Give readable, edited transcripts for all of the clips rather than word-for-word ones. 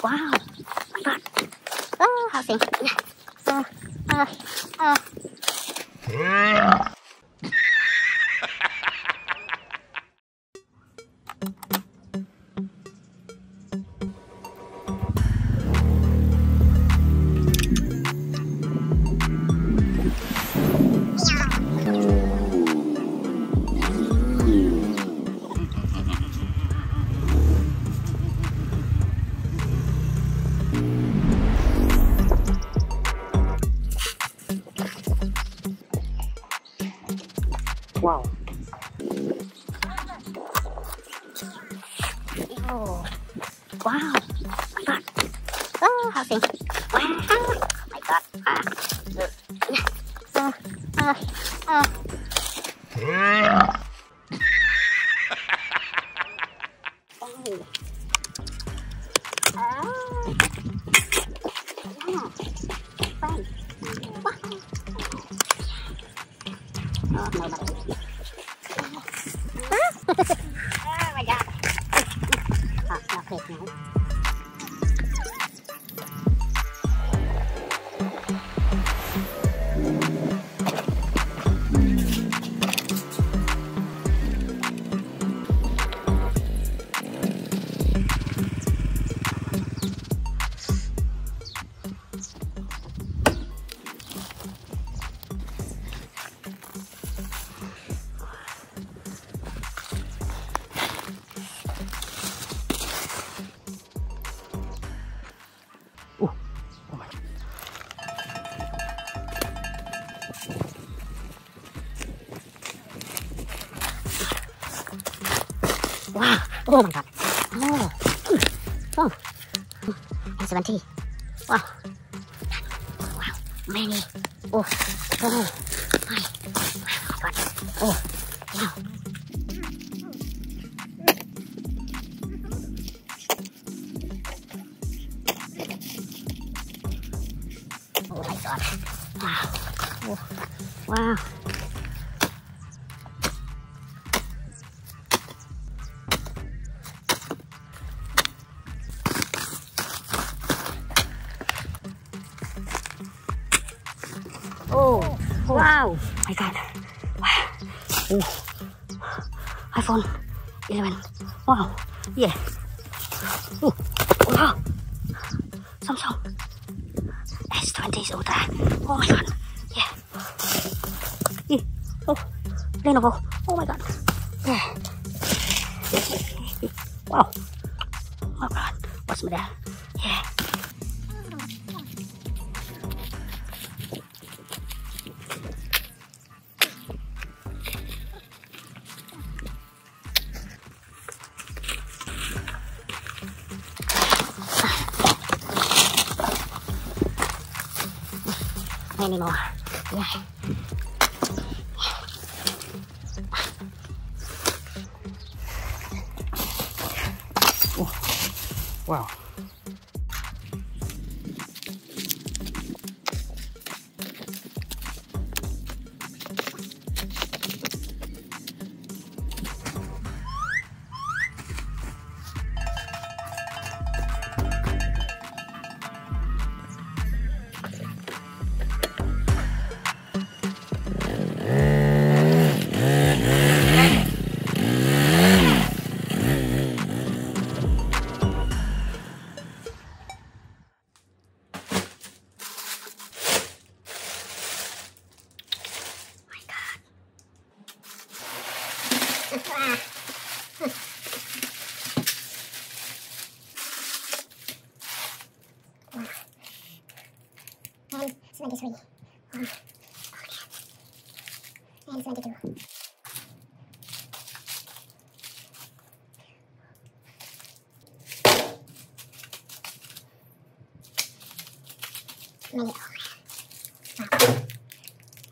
Wow. My God. Oh, how thing. Wow. Oh. Wow. My God. Oh, how thing. Wow. My God. Oh my God. Oh, no, please, no. Wow. Oh my God. Oh. Oh. And 70. Wow. Wow. Many. Oh. Oh. My. Oh God. Oh. Yeah. Oh my God. Wow. Oh. Wow. Oh, wow! My God! Wow! Oh. iPhone 11. Wow! Yeah. Oh, wow! Samsung S20 Ultra. Oh my God! Yeah. Yeah. Oh, Lenovo. Oh my God! Yeah. Wow! Oh God! What's my dad? Yeah. Many more. Yeah. Oh. Wow. And 73. And 72. Many.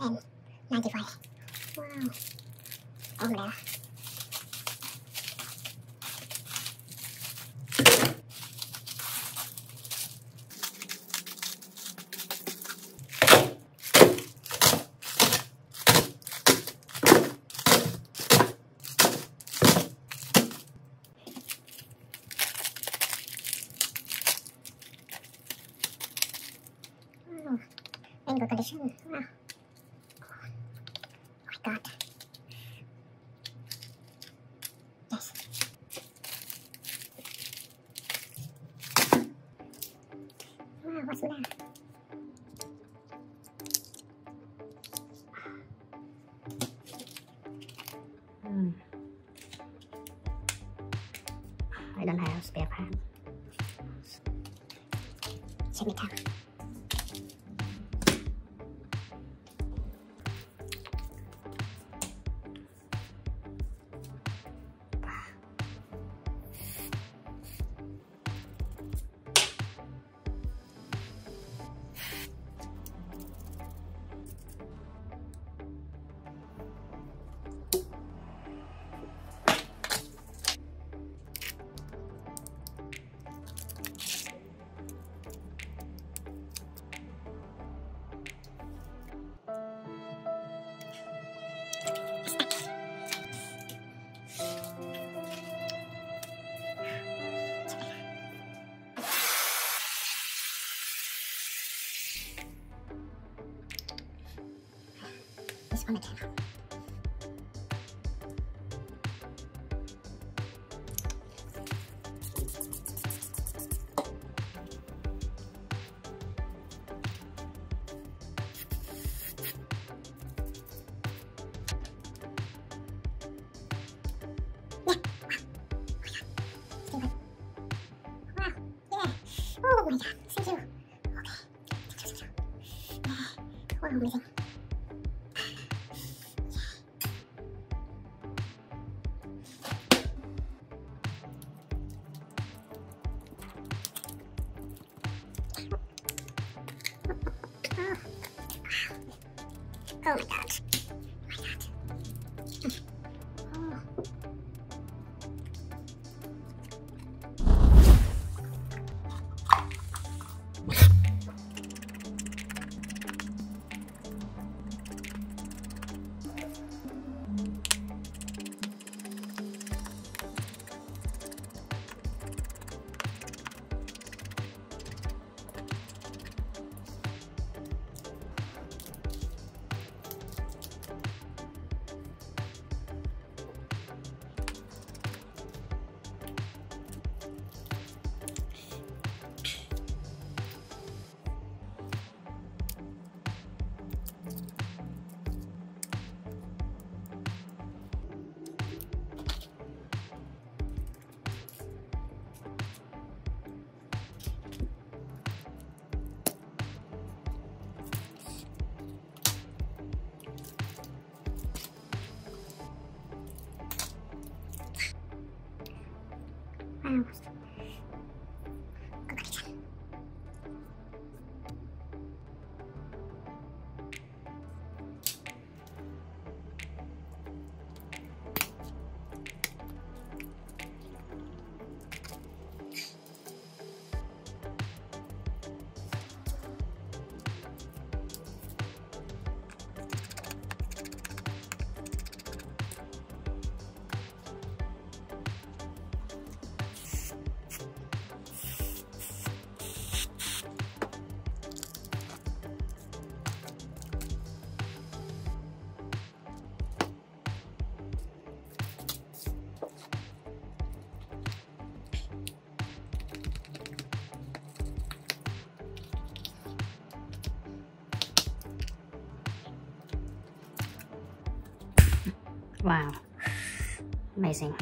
Wow. And 95. Wow. Over there. in good condition. Wow. Oh my god. Yes. Wow, what's in there? I don't have spare part. Check it out. This one again. Oh my god, thank you. Okay, thank you. Wow, amazing. Oh my god. Wow. Wow, amazing.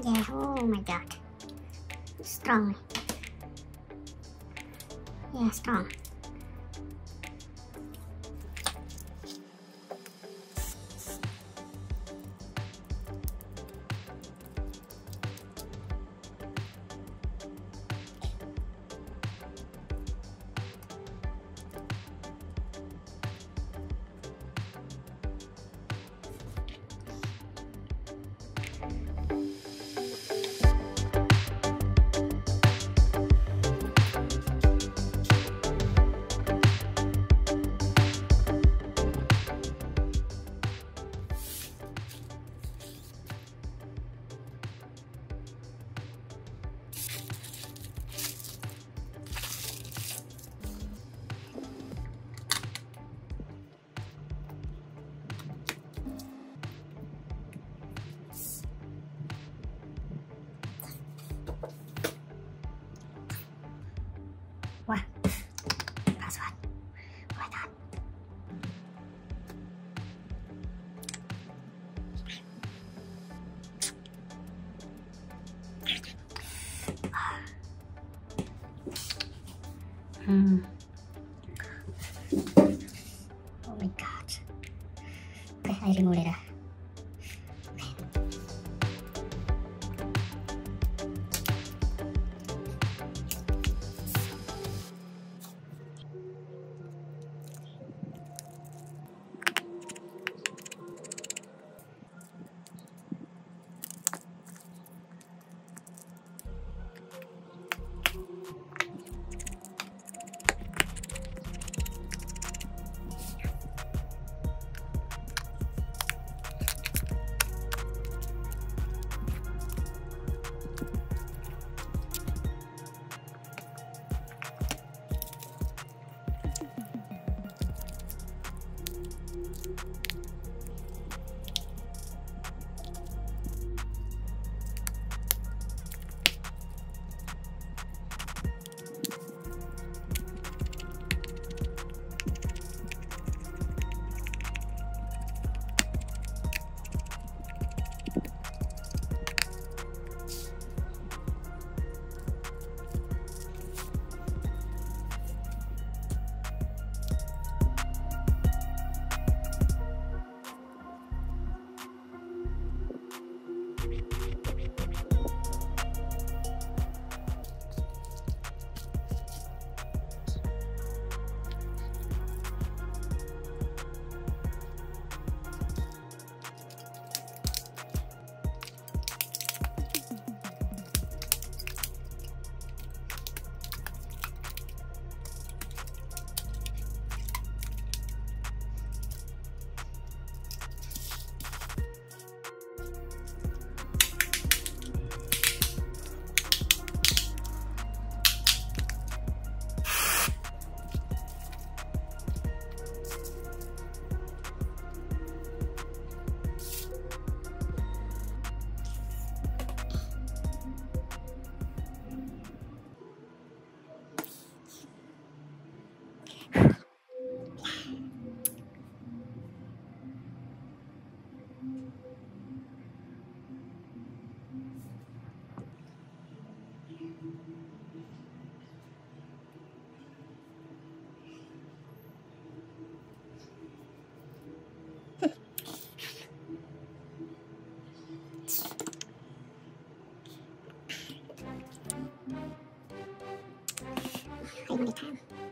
Yeah, oh my god. Strong. Yeah, strong. Oh my god. Okay, I removed it. I removed the time.